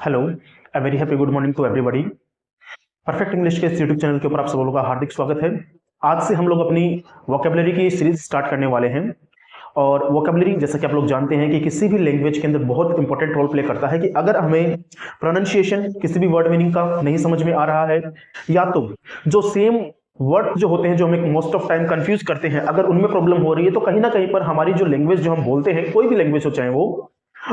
Hello, a very happy good morning to everybody. Perfect English के इस YouTube channel के ऊपर आप सब लोगों का हार्दिक स्वागत है। आज से हम लोग अपनी वोकेबलरी की सीरीज स्टार्ट करने वाले हैं। और वोकेबलरी, जैसा कि आप लोग जानते हैं कि किसी भी लैंग्वेज के अंदर बहुत इंपॉर्टेंट रोल प्ले करता है कि अगर हमें प्रोनाउंसिएशन किसी भी वर्ड मीनिंग का नहीं समझ में आ रहा है, या तो जो सेम वर्ड जो होते हैं जो हमें मोस्ट ऑफ टाइम कंफ्यूज करते हैं, अगर उनमें प्रॉब्लम हो रही है, तो कहीं ना कहीं पर हमारी जो लैंग्वेज जो हम बोलते हैं, कोई भी लैंग्वेज हो चाहे वो,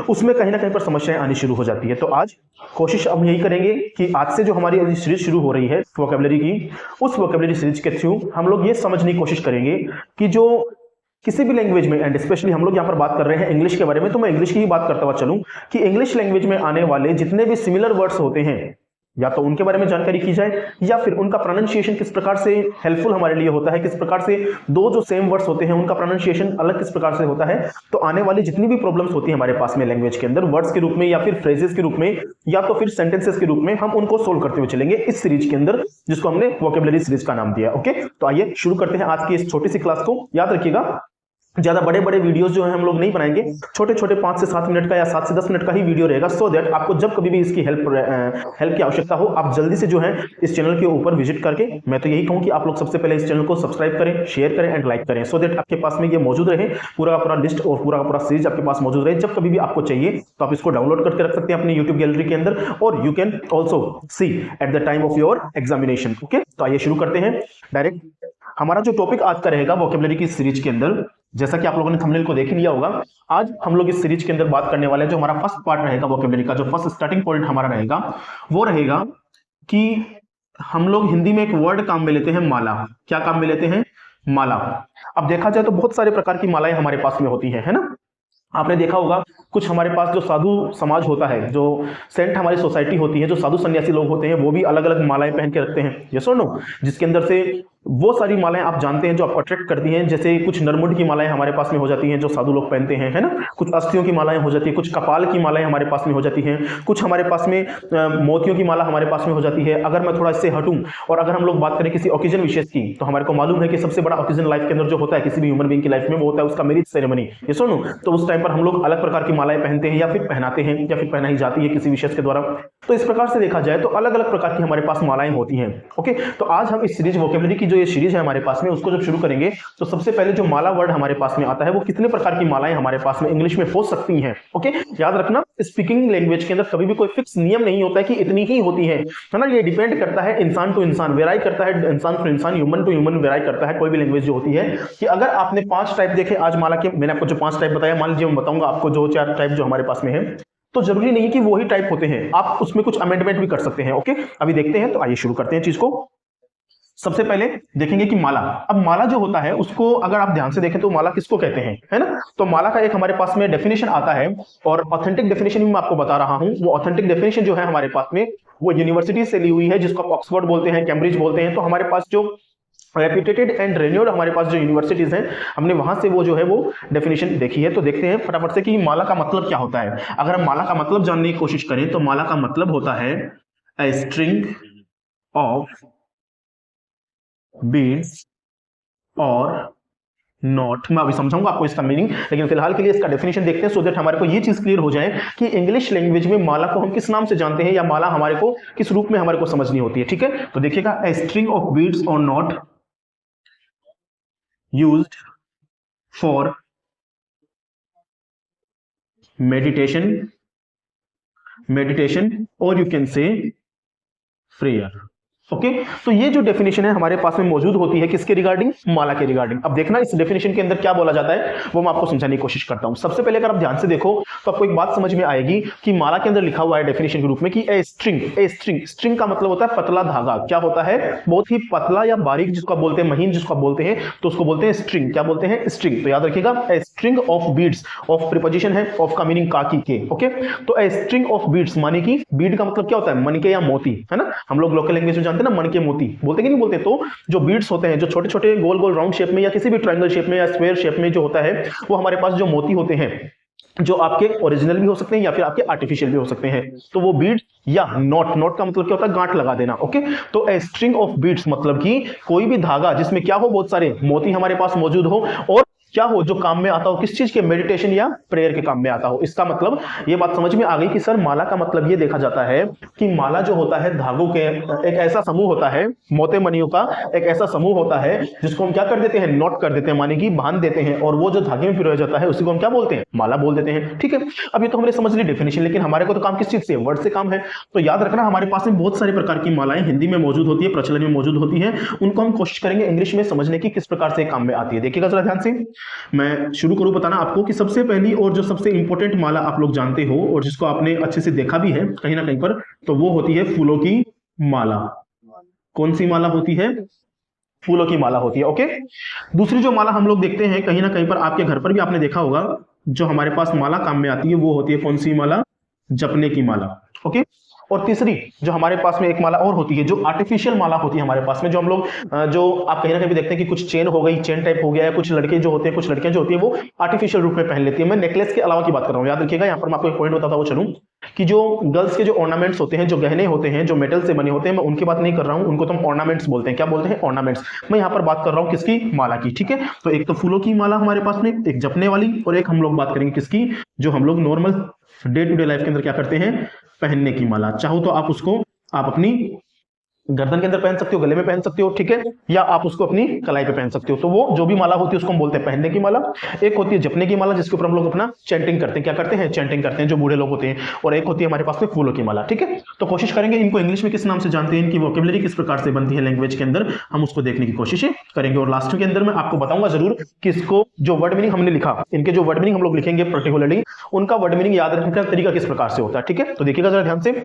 उसमें कहीं ना कहीं पर समस्याएं आनी शुरू हो जाती है। तो आज कोशिश हम यही करेंगे कि आज से जो हमारी सीरीज शुरू हो रही है वोकेबलरी की, उस वोकेबलरी सीरीज के थ्रू हम लोग ये समझने की कोशिश करेंगे कि जो किसी भी लैंग्वेज में, एंड स्पेशली हम लोग यहाँ पर बात कर रहे हैं इंग्लिश के बारे में, तो मैं इंग्लिश की ही बात करता हुआ चलूं कि इंग्लिश लैंग्वेज में आने वाले जितने भी सिमिलर वर्ड्स होते हैं, या तो उनके बारे में जानकारी की जाए, या फिर उनका प्रोनाउंसिएशन किस प्रकार से हेल्पफुल हमारे लिए होता है, किस प्रकार से दो जो सेम वर्ड्स होते हैं उनका प्रोनाउंसिएशन अलग किस प्रकार से होता है। तो आने वाली जितनी भी प्रॉब्लम्स होती है हमारे पास में लैंग्वेज के अंदर, वर्ड्स के रूप में या फिर फ्रेजेस के रूप में या तो फिर सेंटेंसेस के रूप में, हम उनको सोल्व करते हुए चलेंगे इस सीरीज के अंदर, जिसको हमने वोकेबलरी सीरीज का नाम दिया। ओके, तो आइए शुरू करते हैं आज की इस छोटी सी क्लास को। याद रखिएगा, ज्यादा बड़े बड़े वीडियोस जो है हम लोग नहीं बनाएंगे, छोटे छोटे 5 से 7 मिनट का या 7 से 10 मिनट का ही वीडियो रहेगा, सो दैट आपको जब कभी भी इसकी हेल्प की आवश्यकता हो, आप जल्दी से जो है इस चैनल के ऊपर विजिट करके, मैं तो यही कहूं कि आप लोग सबसे पहले इस चैनल को सब्सक्राइब करें, शेयर करें एंड लाइक करें, सो दैट आपके पास में ये मौजूद रहे, पूरा का पूरा लिस्ट और पूरा का पूरा सीरीज आपके पास मौजूद रहे। जब कभी भी आपको चाहिए तो आप इसको डाउनलोड करके रख सकते हैं अपनी यूट्यूब गैलरी के अंदर, और you can also see at the time of your examination. Okay, तो आइए शुरू करते हैं डायरेक्ट। हमारा जो टॉपिक आज का रहेगा वोकेबलरी की सीरीज के अंदर, जैसा कि आप लोगों ने थंबनेल को देख ही लिया होगा, आज हम लोग इस सीरीज के अंदर बात करने वाले हैं, जो हमारा फर्स्ट पार्ट रहेगा वोकेबलरी का, जो फर्स्ट स्टार्टिंग पॉइंट हमारा रहेगा वो रहेगा कि हम लोग हिंदी में एक वर्ड काम में लेते हैं माला। क्या काम में लेते हैं? माला। अब देखा जाए तो बहुत सारे प्रकार की मालाएं हमारे पास में होती है ना। आपने देखा होगा कुछ हमारे पास जो साधु समाज होता है, जो सेंट हमारी सोसाइटी होती है, जो साधु सन्यासी लोग होते हैं, वो भी अलग अलग मालाएं पहन के रखते हैं, यस और नो, जिसके अंदर से वो सारी मालाएं आप जानते हैं जो आपको अट्रैक्ट करती हैं। जैसे कुछ नरमुंड की मालाएं हमारे पास में हो जाती हैं जो साधु लोग पहनते हैं, है ना। कुछ अस्थियों की मालाएं हो जाती है, कुछ कपाल की मालाएं हमारे पास में हो जाती हैं, कुछ हमारे पास में मोतियों की माला हमारे पास में हो जाती है। अगर मैं थोड़ा इससे हटूं और अगर हम लोग बात करें किसी ओकेजन विशेष की, तो हमारे को मालूम है कि सबसे बड़ा ओकेजन लाइफ के अंदर जो होता है किसी भी ह्यूमन बीइंग की लाइफ में, वो होता है उसका मैरिज सेरेमनी, ये सुनो। तो उस टाइम पर हम लोग अलग प्रकार की मालाएं पहनते हैं, या फिर पहनाते हैं, या फिर पहनाई जाती है किसी विशेष के द्वारा। तो इस प्रकार से देखा जाए तो अलग अलग प्रकार की हमारे पास मालाएं होती हैं। ओके, तो आज हम इस सीरीज वोकेबलरी की जो ये सीरीज है हमारे पास में, उसको जब शुरू करेंगे तो सबसे पहले जो माला वर्ड हमारे पास में आता है, वो कितने प्रकार की मालाएं हमारे पास में इंग्लिश में हो सकती हैं। ओके, याद रखना, स्पीकिंग लैंग्वेज के अंदर कभी भी कोई फिक्स नियम नहीं होता है कि इतनी ही होती है ना। ये डिपेंड करता है इंसान टू इंसान, वेराई करता है इंसान टू इंसान, ह्यूमन टू ह्यूमन वेराई करता है कोई भी लैंग्वेज जो होती है। कि अगर आपने 5 टाइप देखे आज माला के, मैंने आपको जो 5 टाइप बताया, मान लीजिए मैं बताऊंगा आपको जो 4 टाइप जो हमारे पास में है, तो जरूरी नहीं कि वही टाइप होते हैं, आप उसमें कुछ अमेंडमेंट भी कर सकते हैं। ओके, अभी देखते हैं, तो आइए शुरू करते हैं चीज को। सबसे पहले देखेंगे कि माला। अब माला जो होता है उसको अगर आप ध्यान से देखें तो माला किसको कहते हैं, है ना। तो माला का एक हमारे पास में डेफिनेशन आता है, और ऑथेंटिक डेफिनेशन भी मैं आपको बता रहा हूं। वो ऑथेंटिक डेफिनेशन जो है हमारे पास में, वो यूनिवर्सिटी से ली हुई है, जिसको आप ऑक्सफोर्ड बोलते हैं, कैम्ब्रिज बोलते हैं। तो हमारे पास जो रेप्यूटेटेड एंड रेन्यूड हमारे पास जो यूनिवर्सिटीज हैं, हमने वहां से वो जो है वो डेफिनेशन देखी है। तो देखते हैं फटाफट से कि माला का मतलब क्या होता है। अगर हम माला का मतलब जानने की कोशिश करें तो माला का मतलब होता है ए स्ट्रिंग ऑफ बीड्स और नॉट। मैं अभी समझाऊंगा आपको इसका मीनिंग, लेकिन फिलहाल के लिए इसका डेफिनेशन देखते हैं, सो दैट हमारे को ये चीज क्लियर हो जाए कि इंग्लिश लैंग्वेज में माला को हम किस नाम से जानते हैं, या माला हमारे को किस रूप में हमारे को समझनी होती है। ठीक है, तो देखिएगा, ए स्ट्रिंग ऑफ बीड्स और नॉट यूज्ड फॉर मेडिटेशन और you can say prayer. Okay, तो ये जो डेफिनेशन है हमारे पास में मौजूद होती है किसके रिगार्डिंग? माला के रिगार्डिंग। अब देखना इस डेफिनेशन के अंदर क्या बोला जाता है, वो मैं आपको समझाने की कोशिश करता हूं। सबसे पहले अगर आप ध्यान से देखो तो आपको एक बात समझ में आएगी कि माला के अंदर लिखा हुआ है डेफिनेशन के रूप में कि ए स्ट्रिंग का मतलब होता है पतला धागा। क्या होता है? बहुत ही पतला या बारीक, जिसको आप बोलते हैं महीन, जिसको आप बोलते हैं, तो उसको बोलते हैं स्ट्रिंग। क्या बोलते हैं? स्ट्रिंग। तो याद रखिएगा, a string of beads, of preposition है, ऑफ का मीनिंग का की के। ओके, तो ए स्ट्रिंग ऑफ बीड्स माने कि बीड का मतलब क्या होता है? मनके या मोती, है ना। हम लोग लोकल लैंग्वेज में जानते हैं ना, मनके मोती बोलते कि नहीं बोलते। तो जो बीड्स होते हैं, जो छोटे छोटे गोल गोल राउंड शेप में या किसी भी ट्रायंगल शेप में या स्क्वायर शेप में जो होता है, वो हमारे पास जो मोती होते हैं, जो आपके ओरिजिनल भी हो सकते हैं या फिर आपके आर्टिफिशियल भी हो सकते हैं। तो वो बीड या नॉट का मतलब क्या होता है? गांठ लगा देना। ओके, तो ए स्ट्रिंग ऑफ बीड्स मतलब कि कोई भी धागा जिसमें क्या हो, बहुत सारे मोती हमारे पास मौजूद हो, और क्या हो, जो काम में आता हो, किस चीज के, मेडिटेशन या प्रेयर के काम में आता हो। इसका मतलब ये बात समझ में आ गई कि सर माला का मतलब ये देखा जाता है कि माला जो होता है धागों के एक ऐसा समूह होता है, मोते मणियों का एक ऐसा समूह होता है जिसको हम क्या कर देते हैं, नॉट कर देते हैं, माने कि बांध देते हैं, और वो जो धागे में पिरोया जाता है उसी को हम क्या बोलते हैं, माला बोल देते हैं। ठीक है, अब ये तो हमने समझ ली डेफिनेशन, लेकिन हमारे को तो काम किस चीज से, वर्ड से काम है। तो याद रखना हमारे पास में बहुत सारे प्रकार की मालाएं हिंदी में मौजूद होती है, प्रचलन में मौजूद होती है, उनको हम कोशिश करेंगे इंग्लिश में समझने की किस प्रकार से काम में आती है। देखिएगा जरा ध्यान से, मैं शुरू करूं बताना आपको कि सबसे पहली और जो सबसे इंपॉर्टेंट माला आप लोग जानते हो और जिसको आपने अच्छे से देखा भी है कहीं ना कहीं पर, तो वो होती है फूलों की माला। कौन सी माला होती है, फूलों की माला होती है। ओके, दूसरी जो माला हम लोग देखते हैं कहीं ना कहीं पर, आपके घर पर भी आपने देखा होगा, जो हमारे पास माला काम में आती है वो होती है कौन सी माला, जपने की माला। ओके, और तीसरी जो हमारे पास में एक माला और होती है, जो आर्टिफिशियल माला होती है हमारे पास में, जो हम लोग जो आप कहीं ना कहीं भी देखते हैं कि कुछ चेन हो गई, चेन टाइप हो गया है, कुछ लड़के जो होते हैं, कुछ लड़कियां जो होती है वो आर्टिफिशियल रूप में पहन लेती है। मैं नेकलेस के अलावा की बात कर रहा हूं, याद रखिएगा, यहाँ पर मैं आपको एक पॉइंट बताता हुआ चलूं कि जो गर्ल्स के जो ऑर्नामेंट्स होते हैं, जो गहने होते हैं, जो मेटल से बने होते हैं, मैं उनकी बात नहीं कर रहा हूं, उनको तो हम ऑर्नामेंट्स बोलते हैं। क्या बोलते हैं, ऑर्नामेंट्स। मैं यहाँ पर बात कर रहा हूं किसकी, माला की। ठीक है, तो एक तो फूलों की माला हमारे पास में, एक जपने वाली, और एक हम लोग बात करेंगे किसकी, जो हम लोग normal day to day life के अंदर क्या करते हैं, पहनने की माला। चाहो तो आप उसको आप अपनी गर्दन के अंदर पहन सकते हो, गले में पहन सकते हो, ठीक है, या आप उसको अपनी कलाई पे पहन सकते हो। तो वो जो भी माला होती है उसको हम बोलते हैं पहनने की माला। एक होती है जपने की माला, जिसके ऊपर हम लोग अपना चैंटिंग करते हैं। क्या करते हैं, चैंटिंग करते हैं, जो बूढ़े लोग होते हैं। और एक होती है हमारे पास में फूलों की माला। ठीक है, तो कोशिश करेंगे इनको इंग्लिश में किस नाम से जानते हैं, इनकी वोकेबुलरी किस प्रकार से बनती है लैंग्वेज के अंदर, हम उसको देखने की कोशिश करेंगे। और लास्ट के अंदर मैं आपको बताऊंगा जरूर कि इसको जो वर्ड मीनिंग हमने लिखा, इनके जो वर्ड मीनिंग हम लोग लिखेंगे पर्टिकुलरली, उनका वर्ड मीनिंग याद रखने का तरीका किस प्रकार से होता है। ठीक है, तो देखिएगा जरा ध्यान से।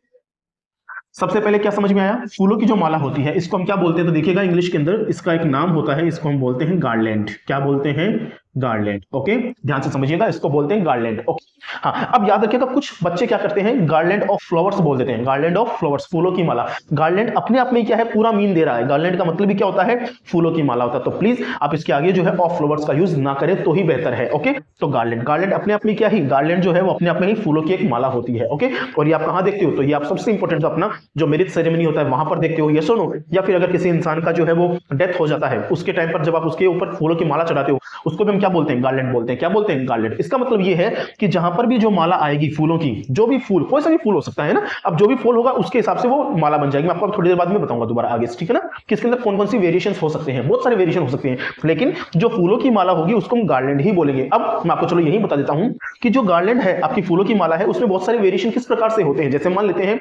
सबसे पहले क्या समझ में आया, फूलों की जो माला होती है इसको हम क्या बोलते हैं, तो देखिएगा इंग्लिश के अंदर इसका एक नाम होता है, इसको हम बोलते हैं गार्लैंड। क्या बोलते हैं, गार्लैंड। ओके, ध्यान से समझिएगा, इसको बोलते हैं गार्लैंड। ओके, हाँ, अब याद रखिएगा कुछ बच्चे क्या करते हैं, गार्लैंड ऑफ फ्लावर्स बोल देते हैं, गार्लैंड ऑफ फ्लावर्स, फूलों की माला। गार्लैंड अपने आप में क्या है, पूरा मीन दे रहा है। गार्लैंड का मतलब भी क्या होता है, फूलों की माला होता है। तो प्लीज आप इसके आगे जो है ऑफ फ्लावर्स का यूज ना करें तो ही बेहतर है। ओके, तो गार्लैंड, गार्लैंड अपने आप में क्या ही, गार्लैंड जो है वो अपने आप में ही फूलों की एक माला होती है। ओके, और ये आप कहां देखते हो, तो ये आप सबसे इंपॉर्टेंट अपना जो मैरिज सेरेमनी होता है वहां पर देखते हो, यस और नो, या फिर अगर किसी इंसान का जो है वो डेथ हो जाता है उसके टाइम पर जब आप उसके ऊपर फूलों की माला चढ़ाते हो, उसको भी हम क्या बोलते हैं, गार्लैंड बोलते हैं। क्या बोलते हैं, गार्लैंड। इसका मतलब ये है कि जहां पर भी जो माला आएगी फूलों की, जो भी फूल, कोई सा भी फूल हो सकता है ना, अब जो भी फूल होगा उसके हिसाब से वो माला बन जाएगी। मैं आपको थोड़ी देर बाद में बताऊंगा दोबारा आगे, ठीक है ना, कि इसके अंदर कौन कौन सी वेरिएशन हो सकते हैं, बहुत सारे वेरिएशन हो सकते हैं, लेकिन जो फूलों की माला होगी उसको हम गार्लैंड ही बोलेंगे। अब मैं आपको चलो यही बता देता हूं कि जो गार्लैंड है, आपकी फूलों की माला है, उसमें बहुत सारे वेरिएशन किस प्रकार से होते हैं। जैसे मान लेते हैं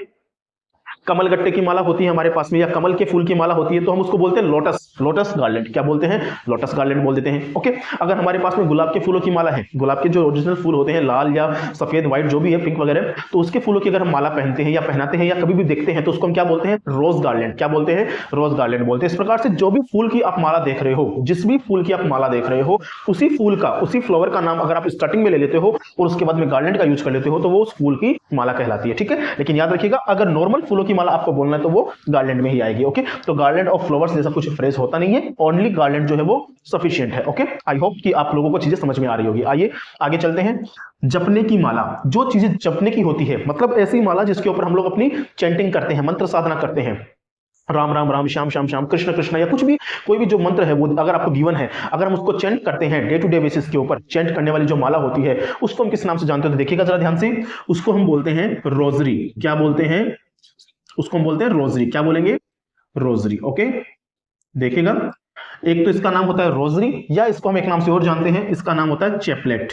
कमल गट्टे की माला होती है हमारे पास में, या कमल के फूल की माला होती है, तो हम उसको बोलते हैं लोटस, लोटस गार्लैंड। क्या बोलते हैं, लोटस गार्लैंड बोल देते हैं। ओके, अगर हमारे पास में गुलाब के फूलों की माला है, गुलाब के जो ओरिजिनल फूल होते हैं, लाल या सफेद, व्हाइट, जो भी है, पिंक वगैरह, तो उसके फूलों की अगर हम माला पहनते हैं या पहनाते हैं या कभी भी देखते हैं तो उसको हम क्या बोलते हैं, रोज गार्लैंड। क्या बोलते हैं, रोज गार्लैंड बोलते हैं। इस प्रकार से जो भी फूल की आप माला देख रहे हो, जिस भी फूल की आप माला देख रहे हो, उसी फूल का, उसी फ्लावर का नाम अगर आप स्टार्टिंग में ले लेते हो और उसके बाद में गार्लैंड का यूज कर लेते हो तो वो उस फूल की माला कहलाती है। ठीक है, लेकिन याद रखिएगा अगर नॉर्मल फूलों की माला आपको बोलना है तो वो गार्लैंड में ही आएगी। ओके, तो गार्लैंड ऑफ फ्लावर्स जैसा कुछ फ्रेज होता नहीं है, ओनली गार्लैंड जो है वो सफिशिएंट है। ओके, आई होप कि आप लोगों को चीजें समझ में आ रही होगी। आइए आगे चलते हैं। जपने की माला, जो चीजें जपने की होती है, मतलब ऐसी माला जिसके ऊपर हम लोग अपनी चैंटिंग करते हैं, मंत्र साधना करते हैं, राम राम राम, श्याम श्याम श्याम, कृष्ण कृष्ण, या कुछ भी, कोई भी जो मंत्र है वो अगर आपको गिवन है, अगर हम उसको चैंट करते हैं डे टू डे बेसिस के ऊपर, चैंट करने वाली जो माला होती है उसको हम किस नाम से जानते हो, तो देखिएगा जरा ध्यान से, उसको हम बोलते हैं रोजरी। क्या बोलते हैं, उसको हम बोलते हैं रोजरी। क्या बोलेंगे, रोजरी। ओके, देखिएगा, एक तो इसका नाम होता है रोजरी, या इसको हम एक नाम से और जानते हैं, इसका नाम होता है चैपलेट।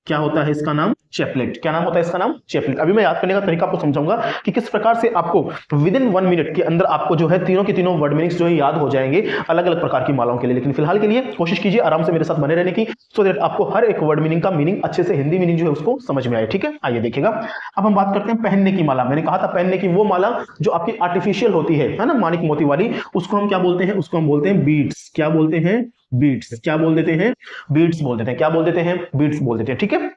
क्या होता है इसका नाम, चैपलेट। क्या नाम होता है इसका नाम, चैपलेट। अभी मैं याद करने का तरीका आपको समझाऊंगा कि किस प्रकार से आपको विद इन 1 मिनट के अंदर आपको जो है तीनों के तीनों वर्ड मीनिंग्स जो है याद हो जाएंगे अलग अलग प्रकार की मालाओं के लिए। लेकिन फिलहाल के लिए कोशिश कीजिए आराम से मेरे साथ बने रहने की, सो दैट आपको हर एक वर्ड मीनिंग का मीनिंग अच्छे से, हिंदी मीनिंग जो है उसको समझ में आए। ठीक है, आइए देखिएगा। अब हम बात करते हैं पहनने की माला। मैंने कहा था पहनने की वो माला जो आपकी आर्टिफिशियल होती है ना, मानिक मोती वाली, उसको हम क्या बोलते हैं, उसको हम बोलते हैं बीड्स। क्या बोलते हैं, बीड्स। क्या बोल देते हैं, बीड्स बोल देते हैं। क्या बोल देते हैं, बीड्स बोल देते हैं। ठीक है,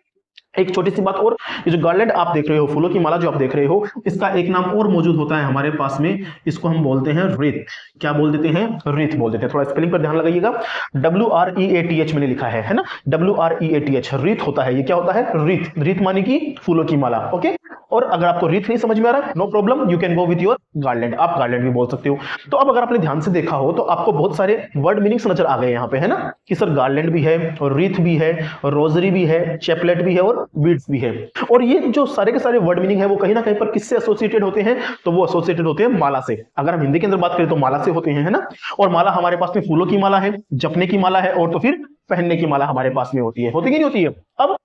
एक छोटी सी बात और, ये जो गार्लैंड आप देख रहे हो, फूलों की माला जो आप देख रहे हो, इसका एक नाम और मौजूद होता है हमारे पास में, इसको हम बोलते हैं रीत। क्या बोल देते हैं, रीत बोल देते हैं। थोड़ा स्पेलिंग पर ध्यान लगाइएगा, WREATH मैंने लिखा है ना, WREATH, रीत होता है। ये क्या होता है, रीत। रीत माने की फूलों की माला। ओके, और अगर आपको रीथ नहीं समझ में आ रहा है, no problem, you can go with your garland, आप गार्लैंड भी बोल सकते हो। तो अब अगर आपने ध्यान से देखा हो तो आपको बहुत सारे वर्ड मीनिंग्स नजर आ गए यहाँ पे, है ना, कि सर गार्लैंड भी है और रीथ भी है और रोजरी भी है, चैपलेट भी है और बीड्स भी है। और ये जो सारे के सारे वर्ड मीनिंग है वो कहीं ना कहीं पर किससे एसोसिएटेड होते हैं, तो वो एसोसिएटेड होते हैं माला से। अगर हम हिंदी के अंदर बात करें तो माला से होते हैं, है ना। और माला हमारे पास में फूलों की माला है, जपने की माला है और तो फिर पहनने की माला हमारे पास में होती है, होती कि नहीं होती है। अब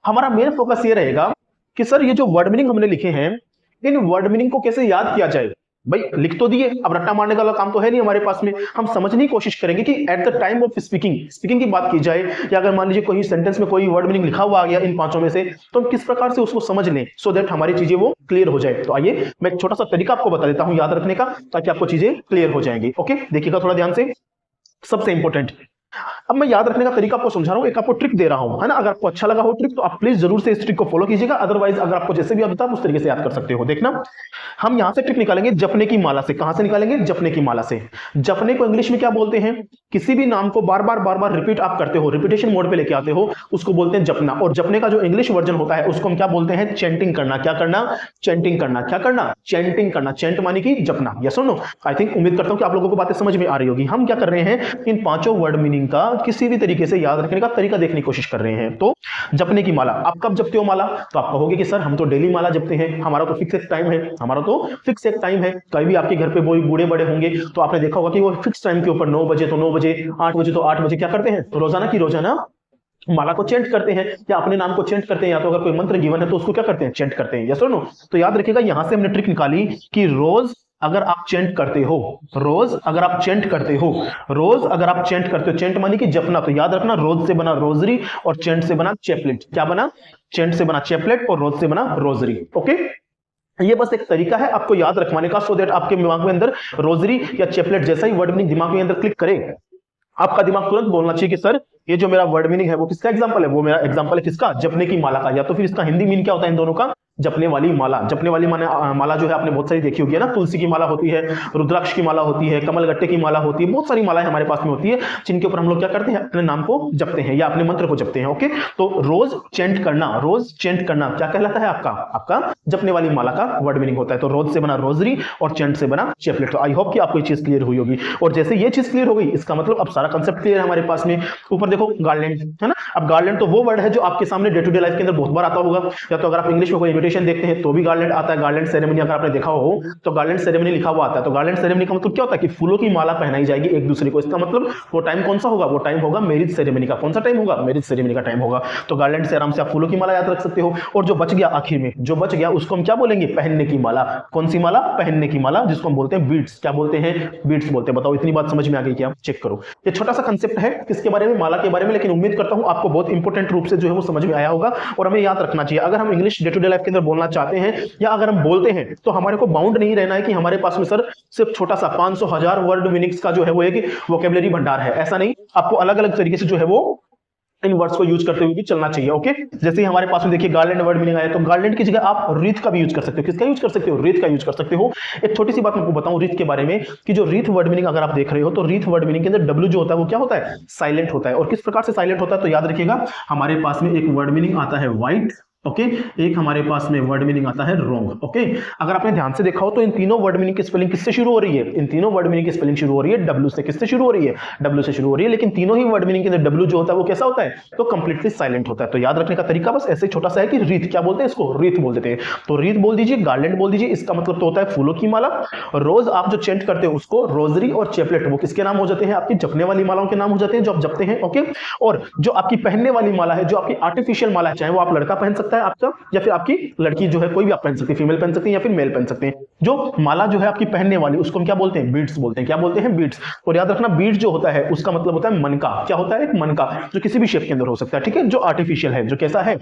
हमारा मेन फोकस ये रहेगा कि सर ये जो वर्ड मीनिंग हमने लिखे हैं, इन वर्ड मीनिंग को कैसे याद किया जाए। भाई लिख तो दिए, अब रट्टा मारने का काम तो है नहीं हमारे पास में। हम समझने की कोशिश करेंगे कि at the time of speaking की बात की जाए, या अगर मान लीजिए कोई सेंटेंस में कोई वर्ड मीनिंग लिखा हुआ आ गया इन पांचों में से, तो हम किस प्रकार से उसको समझ लें, सो दैट हमारी चीजें वो क्लियर हो जाए। तो आइए मैं एक छोटा सा तरीका आपको बता देता हूं याद रखने का, ताकि आपको चीजें क्लियर हो जाएंगी। ओके, देखिएगा थोड़ा ध्यान से, सबसे इंपॉर्टेंट। अब मैं याद रखने का तरीका आपको समझा रहा हूं, एक आपको ट्रिक दे रहा हूं, है ना। अगर आपको अच्छा लगा हो ट्रिक तो आप प्लीज जरूर से इस ट्रिक को फॉलो कीजिएगा, अदरवाइज अगर आपको जैसे भी आता है उस तरीके से याद कर सकते हो। देखना, हम यहां से ट्रिक निकालेंगे जपने की माला से। कहां से निकालेंगे, जपने की माला से। जपने को इंग्लिश में क्या बोलते हैं, किसी भी नाम को बार बार रिपीट आप करते हो, रिपीटेशन मोड पे लेके आते हो, उसको बोलते हैं जपना। और जपने का जो इंग्लिश वर्जन होता है उसको हम क्या बोलते हैं, चैंटिंग करना। क्या करना, चैंटिंग करना। क्या करना, चैंटिंग करना। चैंट माने की जपना। यस और नो। आई थिंक, उम्मीद करता हूं कि आप लोगों को बातें समझ में आ रही होगी। हम क्या कर रहे हैं, इन पांचों वर्ड मीनिंग का किसी भी तरीके से याद रखने का तरीका देखने की कोशिश कर रहे हैं। तो जपने की माला, आप कब जपते हो माला, तो आप कहोगे कि सर हम तो डेली माला जपते हैं, हमारा तो फिक्स एक टाइम है, हमारा तो फिक्स एक टाइम है। कभी भी आपके घर पे कोई बूढ़े बड़े होंगे तो आपने देखा होगा कि वो फिक्स टाइम के ऊपर 9 बजे तो 9 बजे, 8 बजे तो 8 बजे क्या करते हैं, तो रोजाना की रोजाना माला को चेंट करते हैं, या अपने नाम को चेंट करते हैं, या तो अगर कोई मंत्र गिवन है तो उसको क्या करते हैं, चेंट करते हैं। यस और नो। तो याद रखिएगा, यहां से हमने ट्रिक निकाली कि रोज अगर आप चेंट करते हो, रोज अगर आप चेंट करते हो, रोज अगर आप चेंट करते हो, चेंट मानी कि जपना, तो याद रखना रोज से बना रोजरी और चेंट से बना चैपलेट। क्या बना, चेंट से बना चैपलेट और रोज से बना रोजरी। ओके, ये बस एक तरीका है आपको याद रखवाने का, सो दैट आपके दिमाग में अंदर रोजरी या चैपलेट जैसा ही वर्ड मीनिंग दिमाग में अंदर क्लिक करे, आपका दिमाग तुरंत बोलना चाहिए कि सर ये जो मेरा वर्ड मीनिंग है वो किसका एग्जांपल है, वो मेरा एग्जांपल है किसका, जपने की माला का। या तो फिर इसका हिंदी मीनिंग क्या होता है इन दोनों का, जपने वाली माला। जपने वाली माला जो है आपने बहुत सारी देखी होगी ना, तुलसी की माला होती है, रुद्राक्ष की माला होती है, कमलगट्टे की माला होती है, बहुत सारी मालाएं हमारे पास में होती है, जिनके ऊपर हम लोग क्या करते हैं, अपने नाम को जपते हैं या अपने मंत्र को जपते हैं। ओके, तो रोज चेंट करना, रोज चेंट करना क्या कहलाता है, आपका जपने वाली माला का वर्ड मीनिंग होता है। तो रोज से बना रोजरी और चेंट से बना चैपलेट। तो आई होप कि आपको ये चीज क्लियर हुई होगी। और जैसे ये चीज क्लियर हो गई, इसका मतलब अब सारा कंसेप्ट क्लियर है हमारे पास में। ऊपर देखो गार्लैंड, है ना। अब गार्लैंड तो वो वर्ड है जो आपके सामने डे टू डे लाइफ के अंदर बहुत बार आता होगा, या तो अगर आप इंग्लिश में कोई इन्विटेशन देखते हैं तो भी गार्लैंड आता है। गार्लैंड सेरेमनी अगर आपने देखा हो तो गार्लैंड सेरेमनी लिखा हुआ आता है। तो गार्लैंड सेरेमनी का मतलब क्या होता है कि फूलों की माला पहनाई जाएगी एक दूसरे को। इसका मतलब वो टाइम कौन सा होगा, वो टाइम होगा मैरिज सेरेमनी का। कौन सा टाइम होगा, मैरिज सेरेमनी का टाइम होगा। तो गार्लैंड से आराम से आप फूलों की माला याद रख सकते हो। और जो बच गया आखिर में, जो बच गया उसको हम क्या बोलेंगे, पहनने की माला। कौन सी माला, पहनने की माला, जिसको हम बोलते हैं बीड्स। क्या बोलते हैं, बीड्स बोलते हैं। बताओ इतनी बात समझ में आ गई क्या, चेक करो। ये छोटा सा कंसेप्ट है किसके बारे में, माला के बारे में, लेकिन उम्मीद करता हूं आपको बहुत इंपॉर्टेंट रूप से जो है वो समझ में आया होगा। और हमें याद रखना चाहिए, अगर हम English day to day life के अंदर बोलना चाहते हैं या अगर हम बोलते हैं तो हमारे को बाउंड नहीं रहना है कि हमारे पास में सर सिर्फ छोटा सा 500,000 वर्ड मीनिंग्स का जो है वो एक वोकैबुलरी भंडार है। ऐसा नहीं, आपको अलग अलग तरीके से जो है वो इन वर्ड्स को यूज करते हुए भी चलना चाहिए। ओके, जैसे ही हमारे पास में देखिए गार्लैंड वर्ड मीनिंग आया, तो गार्लैंड की जगह आप रीथ का भी यूज कर सकते हो। किसका यूज कर सकते हो, रीथ का यूज कर सकते हो। एक छोटी सी बात मैं आपको बताऊं रीथ के बारे में, कि जो रीथ वर्ड मीनिंग अगर आप देख रहे हो तो रीथ वर्ड मीनिंग के अंदर डब्ल्यू जो होता है वो क्या होता है, साइलेंट होता है। और किस प्रकार से साइलेंट होता है, तो याद रखिएगा हमारे पास में एक वर्ड मीनिंग आता है व्हाइट, ओके, एक हमारे पास में वर्ड मीनिंग आता है रॉन्ग। ओके, अगर आपने ध्यान से देखा हो तो इन तीनों वर्ड मीनिंग की स्पेलिंग किससे शुरू हो रही है, इन तीनों वर्ड मीनिंग की स्पेलिंग शुरू हो रही है डब्ल्यू से। किससे शुरू हो रही है, डब्ल्यू से शुरू हो रही है। लेकिन तीनों ही वर्ड मीनिंग के अंदर डब्ल्यू जो होता है वो कैसा होता है, तो कंप्लीटली साइलेंट होता है। तो याद रखने का तरीका बस ऐसे छोटा सा है कि रीथ, क्या बोलते हैं इसको, रीथ बोल देते हैं। तो रीथ बोल दीजिए, गार्लैंड बोल दीजिए, इसका मतलब तो होता है फूलों की माला। रोज आप जो चेंट करते हो उसको रोजरी और चैपलेट, वो किसके नाम हो जाते हैं, आपकी जपने वाली मालाओं के नाम हो जाते हैं जो आप जपते हैं। ओके, और जो आपकी पहनने वाली माला है, जो आपकी आर्टिफिशियल माला है, चाहे वो आप लड़का पहन सकता है आपका, या फिर आपकी लड़की जो है कोई भी आप पहन सकती है, फीमेल पहन सकती है या फिर मेल पहन सकते हैं। जो माला जो है आपकी पहनने वाली उसको हम क्या बोलते हैं, बीड्स बोलते हैं। क्या बोलते हैं, बीड्स। और याद रखना बीड्स जो होता है उसका मतलब होता है मन का। क्या होता है, एक मन का, जो किसी भी शेप के अंदर हो सकता है। ठीक है, जो आर्टिफिशियल है, जो कैसा है,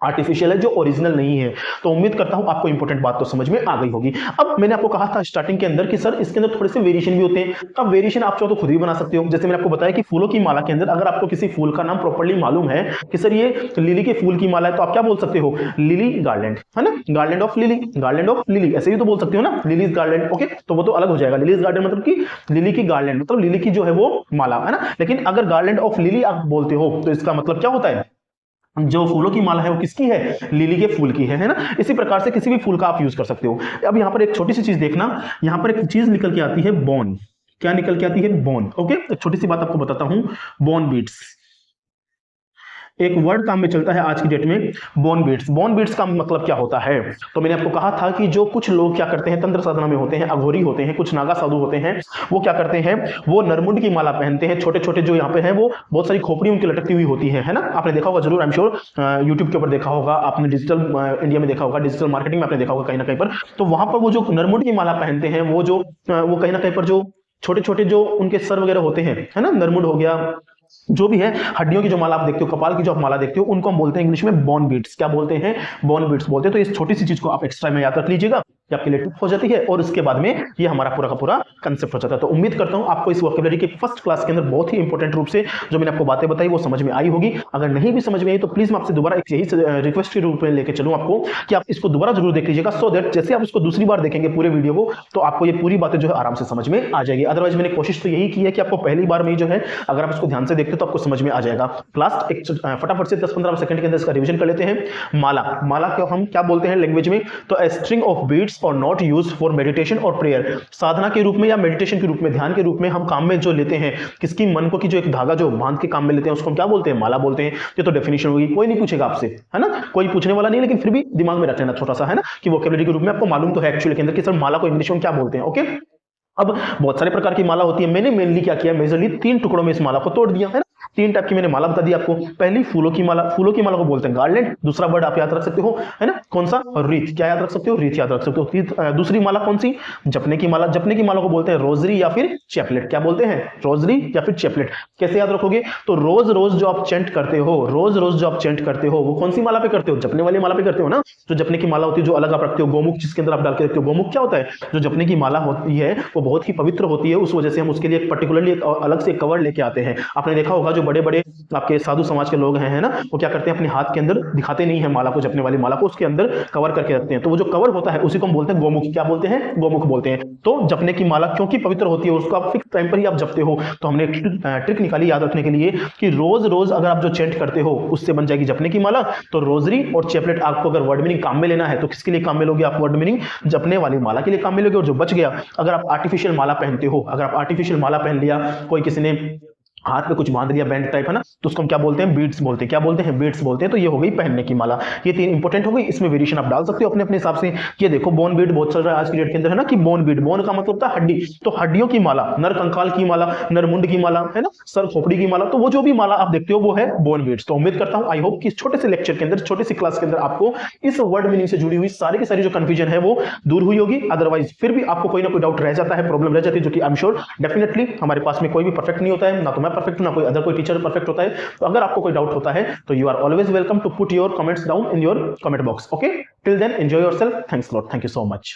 आर्टिफिशियल है, जो ओरिजिनल नहीं है। तो उम्मीद करता हूं आपको इंपॉर्टेंट बात तो समझ में आ गई होगी। अब मैंने आपको कहा था स्टार्टिंग के अंदर कि सर इसके अंदर थोड़े से वेरिएशन भी होते हैं। अब वेरिएशन आप चाहो तो खुद भी बना सकते हो। जैसे मैंने आपको बताया कि फूलों की माला के अंदर अगर आपको किसी फूल का नाम प्रॉपर्ली मालूम है कि सर ये लिली के फूल की माला है, तो आप क्या बोल सकते हो, लिली गार्लैंड, है ना, garland of lily, garland of lily, ऐसे ही तो बोल सकते हो ना, लिलीज गार्लैंड। ओके, तो वो तो अलग हो जाएगा। लिलीज गार्डन मतलब कि लिली की गार्लैंड, मतलब लिली की जो है वो माला, है ना। लेकिन अगर गार्लैंड ऑफ लिली आप बोलते हो तो इसका मतलब क्या होता है, जो फूलों की माला है वो किसकी है, लिली के फूल की है ना। इसी प्रकार से किसी भी फूल का आप यूज कर सकते हो। अब यहाँ पर एक छोटी सी चीज देखना, यहाँ पर एक चीज निकल के आती है बोन। क्या निकल के आती है, बोन। ओके, एक छोटी सी बात आपको बताता हूं, बोन बीट्स एक वर्ड काम में चलता है आज की डेट में, बोन बीट्स। बोन बीट्स का मतलब क्या होता है, तो मैंने आपको कहा था कि जो कुछ लोग क्या करते हैं, तंत्र साधना में होते हैं, अघोरी होते हैं, कुछ नागा साधु होते हैं, वो क्या करते हैं, वो नरमुंड की माला पहनते हैं। छोटे छोटे जो यहाँ पे हैं वो बहुत सारी खोपड़ी उनकी लटकती हुई होती है ना। आपने देखा होगा जरूर, आई एम श्योर यूट्यूब के ऊपर देखा होगा आपने, डिजिटल इंडिया में देखा होगा, डिजिटल मार्केटिंग में आपने देखा होगा कहीं ना कहीं पर। तो वहां पर वो जो नरमुंड की माला पहनते हैं, वो जो वो कहीं ना कहीं पर जो छोटे छोटे जो उनके सर वगैरह होते हैं, है ना, नरमुंड हो गया, जो भी है, हड्डियों की जो माला आप देखते हो, कपाल की जो आप माला देखते हो, उनको हम बोलते हैं इंग्लिश में बोन बीट्स। क्या बोलते हैं, बोन बीट्स बोलते हैं। तो इस छोटी सी चीज को आप एक्स्ट्रा में याद रख लीजिएगा, ये आपके लिए टिप हो जाती है, और उसके बाद में ये हमारा पूरा का पूरा कंसेप्ट हो जाता है। तो उम्मीद करता हूं आपको इस वोकैबुलरी के फर्स्ट क्लास के अंदर बहुत ही इंपॉर्टेंट रूप से जो मैंने आपको बातें बताई वो समझ में आई होगी। अगर नहीं भी समझ में आई तो प्लीज मैं आपसे दोबारा एक यही रिक्वेस्ट के रूप में लेकर चलूं आपको कि आप इसको दोबारा जरूर देख लीजिएगा, सो दैट जैसे आप इसको दूसरी बार देखेंगे पूरे वीडियो को तो आपको ये पूरी बातें जो है आराम से समझ में आ जाएगी। अदरवाइज मैंने कोशिश तो यही की है कि आपको पहली बार में ही जो है, अगर आप इसको ध्यान से देखते हो तो आपको समझ में आ जाएगा। लास्ट एक फटाफट से 10-15 सेकंड के अंदर इसका रिवीजन कर लेते हैं। माला, माला को हम क्या बोलते हैं लैंग्वेज में, तो ए स्ट्रिंग ऑफ बीड्स और नॉट यूज्ड फॉर मेडिटेशन और प्रेयर। साधना के रूप में या मेडिटेशन के रूप में, ध्यान के रूप में हम काम में जो लेते हैं, किसकी मन को की जो एक धागा जो बांध के काम में लेते हैं उसको हम क्या बोलते हैं, माला बोलते हैं। ये तो डेफिनेशन होगी, कोई नहीं पूछेगा आपसे, है ना, कोई पूछने वाला नहीं, लेकिन फिर भी दिमाग में रख लेना छोटा सा, है ना, कि वोकैबुलरी के रूप में आपको मालूम तो है एक्चुअली के अंदर कि सर माला को इंग्लिश में क्या बोलते हैं। ओके, अब बहुत सारे प्रकार की माला होती है, मैंने मेनली क्या किया, मेजरली 3 टुकड़ों में इस माला को तोड़ दिया, है ना। 3 टाइप की मैंने माला बता दी आपको। पहली फूलों की माला, फूलों की माला को बोलते हैं गार्लैंड। दूसरा वर्ड आप याद रख सकते हो, है ना, कौन सा, रीत। क्या याद रख सकते हो, रीत याद रख सकते हो। दूसरी माला कौन सी, जपने की माला। जपने की माला को बोलते हैं रोजरी या फिर चैपलेट। क्या बोलते हैं, रोजरी या फिर चैपलेट। कैसे याद रखोगे, तो रोज रोज जो आप चेंट करते हो, रोज रोज जो आप चेंट करते हो वो कौन सी माला पे करते हो, जपने वाली माला पे करते हो ना। जो जपने की माला होती है, जो अलग आप रखते हो, गोमुख जिसके अंदर आप डाल के रखते हो। गोमुख क्या होता है, जो जपने की माला होती है वो बहुत ही पवित्र होती है, उस वजह से हम उसके लिए पर्टिकुलरली अलग से कवर लेके आते हैं। आपने देखा होगा जो बड़े बड़े आपके साधु समाज के लोग हैं, है ना, वो क्या करते हैं, अपने हाथ के अंदर दिखाते नहीं है माला को, जपने वाली माला को उसके अंदर कवर करके रखते हैं। तो वो जो कवर होता है उसी को हम बोलते हैं गोमुख। क्या बोलते हैं, गोमुख बोलते हैं। तो जपने की माला क्योंकि पवित्र होती है, उसको आप फिक्स टाइम पर ही आप जपते हो, तो हमने ट्रिक निकाली याद रखने के लिए कि रोज रोज अगर आप जो चेंट करते हो उससे बन जाएगी जपने की माला। तो रोजरी और चैपलेट आपको अगर वर्ड मीनिंग काम में लेना है तो किसके लिए काम में लोगे आप, वर्ड मीनिंग जपने वाली माला के लिए काम में लोगे। और जो बच गया, अगर आप आर्टिफिशियल माला पहनते हो, अगर आप आर्टिफिशियल माला पहन लिया, कोई किसी ने हाथ पे कुछ बांध लिया बैंड टाइप, है ना, तो उसको हम क्या बोलते हैं, बीड्स बोलते हैं। क्या बोलते हैं, बीड्स बोलते हैं। तो ये हो गई पहनने की माला। ये 3 इंपॉर्टेंट हो गई। इसमें वेरिएशन आप डाल सकते हो अपने अपने हिसाब से। ये देखो बोन बीड बहुत चल रहा है आज की डेट के अंदर, है ना, कि बोन बीड, बोन का मतलब होता है हड्डी, तो हड्डियों की माला, नर कंकाल की माला, नरमुंड की माला, है ना, सर खोपड़ी की माला, तो वो जो भी माला आप देखते हो वो है बोन बीड्स। तो उम्मीद करता हूं, आई होप कि इस छोटे से लेक्चर के अंदर, छोटी सी क्लास के अंदर आपको इस वर्ड मीनिंग से जुड़ी हुई सारी की सारी जो कंफ्यूजन है वो दूर हुई होगी। अदरवाइज फिर भी आपको कोई ना कोई डाउट रह जाता है, प्रॉब्लम रह जाती है, जो कि आई एम श्योर डेफिनेटली हमारे पास में कोई भी परफेक्ट नहीं होता है, ना तो मैं परफेक्ट हूं, ना कोई अदर टीचर परफेक्ट होता है। तो अगर आपको कोई डाउट होता है तो you are always welcome to put your comments down in your comment box. Okay, till then enjoy yourself. Thanks lot, thank you so much.